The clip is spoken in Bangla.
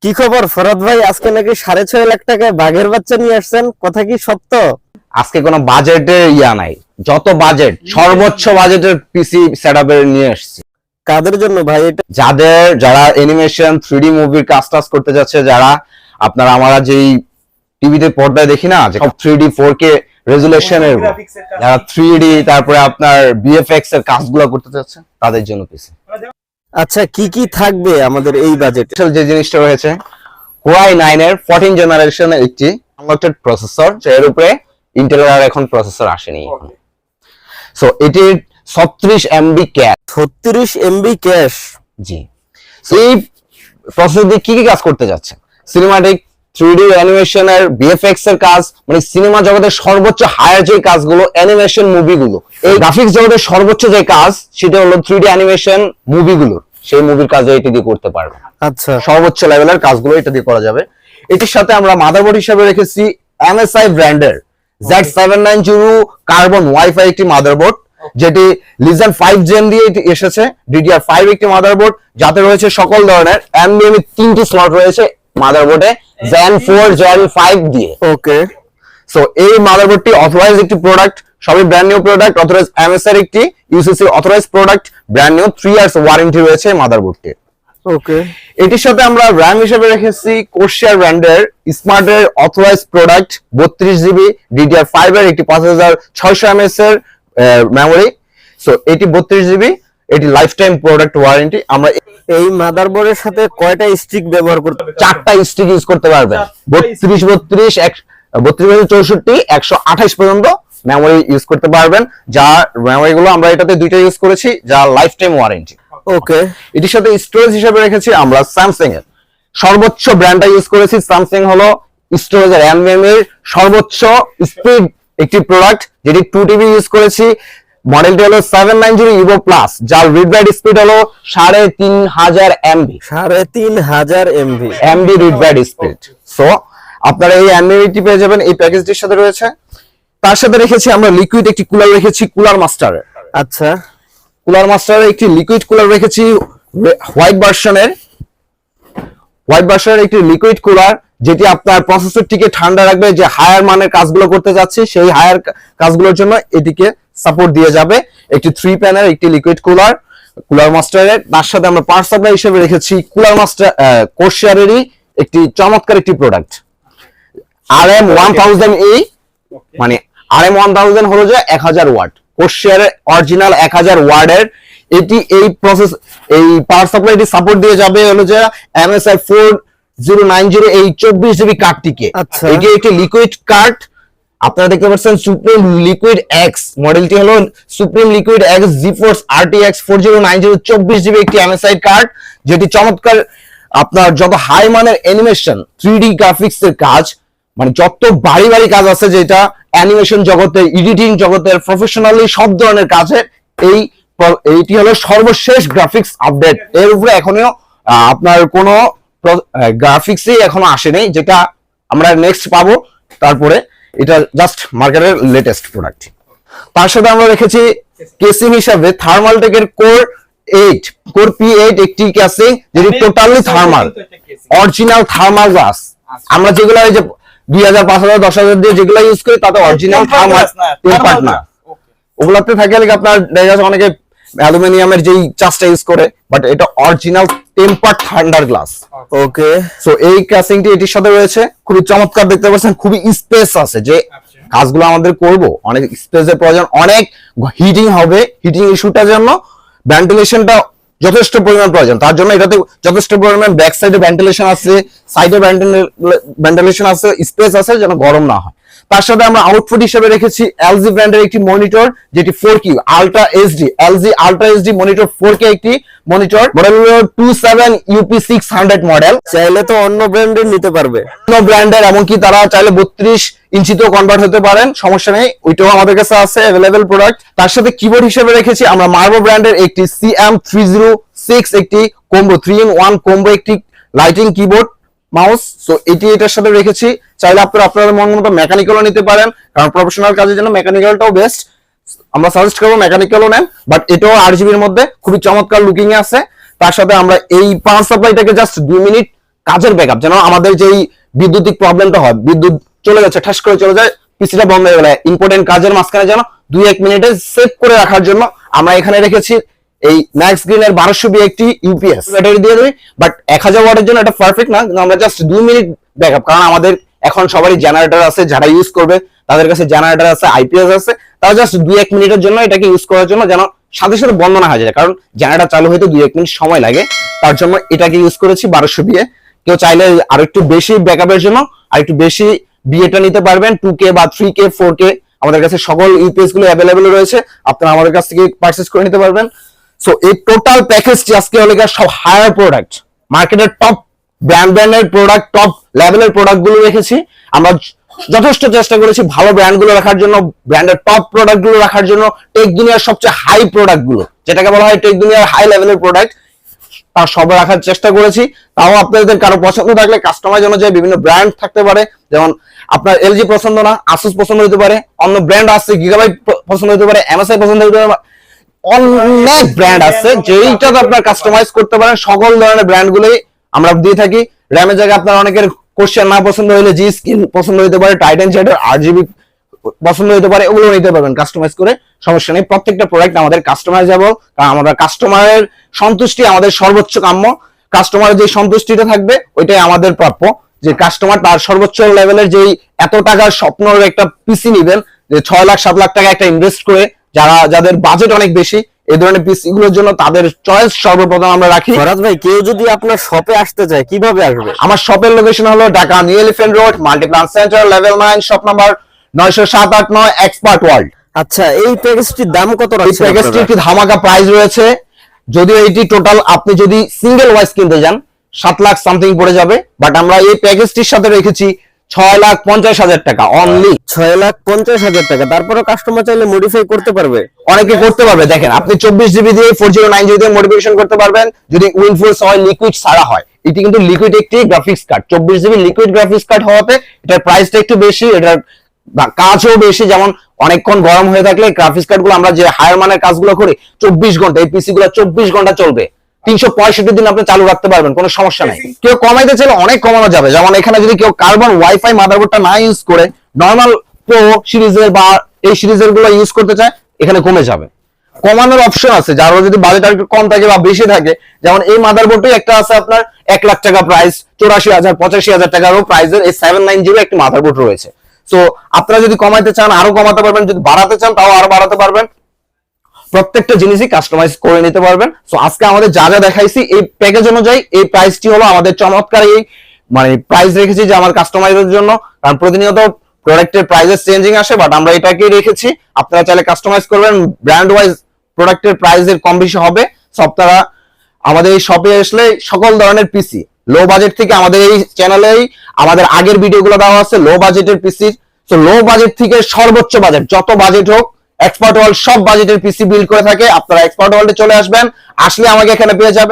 কি খবর ফরাদ ভাই? আজকে নাকি 6.5 লাখ টাকায় বাঘের বাচ্চা নিয়ে আসছেন, কথা কি সত্য? আজকে কোনো বাজেটের নাই, যত বাজেট সর্বোচ্চ বাজেটের পিসি সেটআপের নিয়ে আসছি। কাদের জন্য ভাই এটা? যারা অ্যানিমেশন 3D মুভির কাজ করতে যাচ্ছে, যারা আপনারা আমরা যেই টিভিতে পর্দায় দেখি না যে 3D 4K রেজুলেশনের, যারা 3D তারপরে আপনার VFX এর কাজগুলো করতে যাচ্ছে তাদের জন্য পিসি। আচ্ছা, কি কি থাকবে আমাদের এই বাজেটে? যে জিনিসটা রয়েছে Core i9 এর 14 জেনারেশনের একটি আনলকড প্রসেসর, যার উপরে ইন্টেলের এখন প্রসেসর আসেনি। সো এটির 36 MB ক্যাশ। 36 MB cache? জি। এই প্রসেসর দিয়ে কি কি কাজ করতে যাচ্ছে? সিনেমাটিক 3D অ্যানিমেশনের VFX এর কাজ, মানে সিনেমা জগতের সর্বোচ্চ হায়ার যে কাজগুলো, অ্যানিমেশন মুভিগুলো, এই গ্রাফিক্স জগতের সর্বোচ্চ যে কাজ সেটা হলো 3D অ্যানিমেশন মুভিগুলো, সেই মুভির কাজও এটা দিয়ে করতে পারবে। আচ্ছা, সর্বোচ্চ লেভেলের কাজগুলো এটা দিয়ে করা যাবে। এটির সাথে আমরা মাদারবোর্ড হিসেবে রেখেছি MSI ব্র্যান্ডের Z790 কার্বন ওয়াইফাই একটি মাদারবোর্ড, যেটি লিজেন্ড 5 জেন দিয়ে এসেছে। DDR5 একটি মাদারবোর্ড, যাতে রয়েছে সকল ধরনের NVMe 3টি স্লট রয়েছে মাদারবোর্ডে Zen 4 Zen 5 দিয়ে। ওকে। সো এই মাদারবোর্ডটি অথরাইজ একটি প্রোডাক্ট, সবই brand new product, authorise MSI এর একটি UCC authorise product, brand new 3 years warranty রয়েছে মাদারবোর্ডটির। ওকে। এটির সাথে আমরা RAM হিসেবে রেখেছি কোর্সিয়ার ব্র্যান্ডের স্মার্টের অথরাইজ প্রোডাক্ট 32GB DDR5 এর একটি 5600 mAh এর মেমোরি। সো এটি 32GB, এটি লাইফ টাইম প্রোডাক্ট ওয়ারেন্টি। আমরা এই মাদারবোর্ডের সাথে কয়টা স্টিক ব্যবহার করতে? 4টা স্টিক ইউজ করতে পারবেন। 32 64 128 পর্যন্ত মেমোরি ইউজ করতে পারবেন, যা মেমোরি গুলো আমরা এটাতে দুইটা ইউজ করেছি, যা লাইফ টাইম ওয়ারেন্টি। ওকে। এটির সাথে স্টোরেজ হিসেবে রেখেছি আমরা স্যামসাং এর সর্বোচ্চ ব্র্যান্ডটা ইউজ করেছি। স্যামসাং হলো স্টোরেজের NVMe এর সর্বোচ্চ স্পিড একটি প্রোডাক্ট, যেটি 2TB ইউজ করেছি। মডেলটি হলো 790 ইভো প্লাস, যার রিড রাইট স্পিড হলো 3500 MB। 3500 MB read write speed. So আপনারা এই NVMe পেয়ে যাবেন এই প্যাকেজটির সাথে রয়েছে। তার সাথে রেখেছি আমরা লিকুইড একটি কুলার রেখেছি, কুলার মাস্টার। আচ্ছা, কুলার মাস্টারের একটি লিকুইড কুলার রেখেছি হোয়াইট ভার্সনের একটি লিকুইড কুলার, যেটি আপনার প্রসেসরটিকে ঠান্ডা রাখবে। যে হায়ার মানের কাজগুলো করতে যাচ্ছে, সেই হায়ার কাজগুলোর জন্য এটিকে সাপোর্ট দিয়ে যাবে। একটি 3 প্যানের একটি লিকুইড কুলার মাস্টারের। তার সাথে আমরা পাওয়ার সাপ্লাই হিসেবে রেখেছি কুলার মাস্টার কোর্সিয়ারেরই একটি চমৎকার একটি প্রোডাক্ট RM1000E, মানে RM1000 হলো যে 1000 ওয়াট, কোর্সিয়ারের অরিজিনাল 1000 ওয়াটের এটি। এই পাওয়ার সাপ্লাইটি সাপোর্ট দিয়ে যাবে হলো যে MSI 4090 এই 24GB কার্ডটিকে। এটি একটি লিকুইড কার্ড, আপনারা দেখতে পাচ্ছেন সুপ্রিম লিকুইড এক্স, মডেলটি হলো supreme liquid x GeForce RTX 4090 24GB একটি MSI কার্ড, যেটি চমৎকার আপনার যত হাই মানের অ্যানিমেশন 3D গ্রাফিক্স এর কাজ, মানে যত ভারী কাজ আছে যেটা অ্যানিমেশন জগতে, এডিটিং জগতের প্রফেশনালি সব ধরনের কাজে এইটি হলো সর্বশেষ গ্রাফিক্স আপডেট। এর উপরে এখনো আপনার কোনো গ্রাফিক্সই এখনো আসেনি, যেটা আমরা নেক্সট পাবো। তারপরে এটা জাস্ট মার্কেটের লেটেস্ট প্রোডাক্ট। তার সাথে আমরা রেখেছি কেসিং হিসাবে থার্মালটেকের কোর P8 একটি কেসিং, যেটি totally thermal, original thermal glass. আমরা যেগুলো এই যে 2000 5000 10000 দিয়ে যেগুলো ইউজ করি, তাতে অরিজিনাল থার্মাল টেম্পার্ড না। ওগুলোতে থাকে আপনার দেখা যাচ্ছে অনেকে অ্যালুমিনিয়ামের যেই চাষটা ইউজ করে, বাট এটা অরিজিনাল টেম্পার্ড থান্ডার গ্লাস। ওকে। সো এই ক্যাসিংটি এটির সাথে রয়েছে, খুবই চমৎকার দেখতে পাচ্ছেন। খুবই স্পেস আছে, যে কাজগুলো আমাদের করব অনেক স্পেসের প্রয়োজন, অনেক হিটিং হবে। হিটিং ইস্যুটার জন্য ভেন্টিলেশনটা যথেষ্ট পরিমাণ প্রয়োজন, তার জন্য এটাতে যথেষ্ট পরিমাণ ব্যাক সাইডে ভেন্টিলেশন আছে, সাইডে ভেন্টিলেশন আছে, স্পেস আছে যেন গরম না হয়। তার সাথে আমরা আউটপুট হিসেবে রেখেছি LG ব্র্যান্ডের একটি মনিটর, যেটি 4K ultra HD, LG ultra HD monitor 4K একটি মনিটর। মডেল হলো 27UP600 মডেল। চাইলে তো অন্য ব্র্যান্ডের নিতে পারবে, অন্য ব্র্যান্ডের, এমনকি তারা চাইলে 32 ইঞ্চিতেও কনভার্ট হতে পারেন, সমস্যা নেই, ওইটাও আমাদের কাছে আছে অ্যাভেলেবেল প্রোডাক্ট। তার সাথে কিবোর্ড হিসেবে রেখেছি আমরা মার্ভো ব্র্যান্ডের একটি CM306 একটি কম্বো 3-in-1 কম্বো একটি লাইটিং কিবোর্ড মাউস। সো এটার সাথে রেখেছি। চাইলে আপনাদের মন মতো মেকানিক্যালও নিতে পারেন, কারণ প্রফেশনাল কাজের জন্য মেকানিক্যালটাও বেস্ট। আমরা সাজেস্ট করবো মেকানিক্যালও নেন, বাট এটাও 8GB এর মধ্যে খুবই চমৎকার লুকিং এ আছে। তার সাথে আমরা এই পাওয়ার সাপ্লাইটাকে জাস্ট 2 মিনিট কাজের ব্যাকআপ, যেন আমাদের যেই বিদ্যুতিক প্রবলেমটা হয়, বিদ্যুৎ চলে যাচ্ছে ঠাস করে চলে যায়, পিসিটা বন্ধ হয়ে গেলে ইম্পর্টেন্ট কাজের মাঝখানে যেন 2-1 মিনিটে সেভ করে রাখার জন্য আমরা এখানে রেখেছি এই ম্যাক্স গ্রিনের 1200 একটি ইউপিএস ব্যাটারি দিয়ে দেবে। বাট 1000 ওয়াটের জন্য এটা পারফেক্ট না, কিন্তু আমরা জাস্ট 2 মিনিট ব্যাকআপ, কারণ আমাদের এখন সবারই জেনারেটর আছে, যারা ইউজ করবে তাদের কাছে জেনারেটর আছে, আইপিএস আছে, তারা জাস্ট 2-1 মিনিটের জন্য এটাকে ইউজ করার জন্য যেন সাথে সাথে বন্ধ না হয়ে যায়, কারণ জেনারেটর চালু হইতে 2-1 মিনিট সময় লাগে, তার জন্য এটাকে ইউজ করেছি 1200 বিএ। কেউ চাইলে আরো একটু বেশি ব্যাকআপের জন্য আর একটু বেশি বিএটা নিতে পারবেন, 2K বা 3K 4K আমাদের কাছে সকল ইউপিএস গুলো অ্যাভেলেবল রয়েছে, আপনারা আমাদের কাছ থেকে পারচেজ করে নিতে পারবেন। সো এই টোটাল প্যাকেজটি আজকে হলো সব হায়ার প্রোডাক্ট, মার্কেটের টপ ব্র্যান্ডের প্রোডাক্ট, টপ লেভেলের প্রোডাক্ট গুলো রেখেছি। আমরা যথেষ্ট চেষ্টা করেছি ভালো ব্র্যান্ড গুলো রাখার জন্য, ব্র্যান্ডের টপ প্রোডাক্ট গুলো রাখার জন্য, টেক দুনিয়ার সবচেয়ে হাই প্রোডাক্ট গুলো, যেটাকে বলা হয় টেক দুনিয়ার হাই লেভেলের প্রোডাক্ট, তার সব রাখার চেষ্টা করেছি। তাও আপনাদের কারো পছন্দ থাকলে কাস্টমাইজ অনুযায়ী বিভিন্ন ব্র্যান্ড থাকতে পারে, যেমন আপনার এলজি পছন্দ না, আসুস পছন্দ হতে পারে, অন্য ব্র্যান্ড আছে, গিগাবাইট পছন্দ হতে পারে, এমএসআই পছন্দ হতে পারে, অনেক ব্র্যান্ড আছে যেইটাতে আপনার কাস্টমাইজ করতে পারেন। সকল ধরনের ব্র্যান্ড গুলোই আমরা দিয়ে থাকি। র্যামের জায়গায় আপনার অনেকের কোশ্চেন না পছন্দ হলে জি স্কিন পছন্দ হতে পারে, টাইটান চ্যাটার RGB পছন্দ হতে পারে, ওগুলো নিতে পারবেন কাস্টমাইজ করে, সমস্যা নেই। প্রত্যেকটা প্রোডাক্ট আমাদের কাস্টমাইজেবল, কারণ আমরা কাস্টমারের সন্তুষ্টি আমাদের সর্বোচ্চ কাম্য। কাস্টমারের যে সন্তুষ্টিটা থাকবে ওইটাই আমাদের প্রাপ্য, যে কাস্টমার তার সর্বোচ্চ লেভেলের যেই এত টাকার স্বপ্নের একটা পিসি নিবেন, যে 6 লাখ 7 লাখ টাকা একটা ইনভেস্ট করে, যাদের বাজেট অনেক বেশি, এই ধরনের পিসি গুলোর জন্য তাদের চয়েস সর্বপ্রথম আমরা রাখি। ফরাজ ভাই, কেউ যদি আপনার শপে আসতে চায় কিভাবে আসবে? আমার শপের লোকেশন হলো Dhaka new elephant road, Multiplan centre, level 9, shop number 90789, expert world. আচ্ছা, এই প্যাকেজটির দাম কত এই রাখছেন প্যাকেজটির আপনারা? কি ধামাকা প্রাইস রয়েছে, যদিও এটি টোটাল আপনি যদি সিঙ্গেল ওয়াইজ কিনতে যান 7 লাখ সামথিং পড়ে যাবে, বাট আমরা এই প্যাকেজটির সাথে রেখেছি 6,50,000 টাকা অনলি। 6,50,000 টাকা। তারপরে কাস্টমার চাইলে মডিফাই করতে পারবে? অনেকে করতে পারবে, দেখেন আপনি 24GB দিয়ে 4090 দিয়ে মডিফিকেশন করতে পারবেন, যদি উইনফোর্স হয়, লিকুইড ছাড়া হয়। এটি কিন্তু লিকুইড একটি graphics card, 24GB liquid graphics card হওয়াতে এটার প্রাইসটা একটু বেশি, এটার কাজও বেশি। যেমন অনেকক্ষণ গরম হয়ে থাকলে গ্রাফিক্স কার্ড গুলো আমরা যে হায়ার মানের কাজগুলো করি 24 ঘন্টা, এই পিসি গুলো 24 ঘন্টা চলবে, 365 দিন আপনি চালু রাখতে পারবেন, কোনো সমস্যা নাই। কেউ কমাইতে চাইলে অনেক কমানো যাবে, যেমন এখানে যদি কেউ কার্বন ওয়াইফাই মাদারবোর্ডটা না ইউজ করে নরমাল প্রো সিরিজের বা এই সিরিজের গুলো ইউজ করতে চায়, এখানে কমে যাবে। কমানোর অপশন আছে, যারা যদি বাজেট একটু কম থাকে বা বেশি থাকে, যেমন এই মাদারবোর্ডটাই একটা আছে আপনার 1 লাখ টাকা প্রাইস, 84,000 85,000 টাকারও প্রাইসের এই 790 একটি মাদারবোর্ড রয়েছে। সো আপনারা যদি কমাইতে চান আরো কমাতে পারবেন, যদি বাড়াতে চান তাও আরো বাড়াতে পারবেন, প্রত্যেকটা জিনিসই কাস্টমাইজ করে নিতে পারবেন। সো আজকে আমাদের যা যা দেখাইছি এই প্যাকেজ অনুযায়ী এই প্রাইসটি হলো আমাদের চমৎকার, এই মানে প্রাইস রেখেছি যে আমার কাস্টমাইজের জন্য, কারণ প্রতিনিয়ত প্রোডাক্টের প্রাইসেস চেঞ্জিং আসে, বাট আমরা এটাকেই রেখেছি। আপনারা চাইলে কাস্টমাইজ করবেন, ব্র্যান্ড ওয়াইজ প্রোডাক্টের প্রাইসের কম বেশি হবে। সো আপনারা আমাদের এই শপে আসলে সকল ধরনের পিসি লো বাজেট থেকে, আমাদের এই চ্যানেলেই আমাদের আগের ভিডিওগুলো দেওয়া আছে লো বাজেটের পিসি। সো লো বাজেট থেকে সর্বোচ্চ বাজেট, যত বাজেট হোক, এক্সপার্ট ওয়ার্ল্ড সব বাজেটের পিসি বিল্ড করে থাকে। আপনারা এক্সপার্ট ওয়ার্ল্ডে চলে আসবেন, আসলে আমাকে এখানে পেয়ে যাবেন।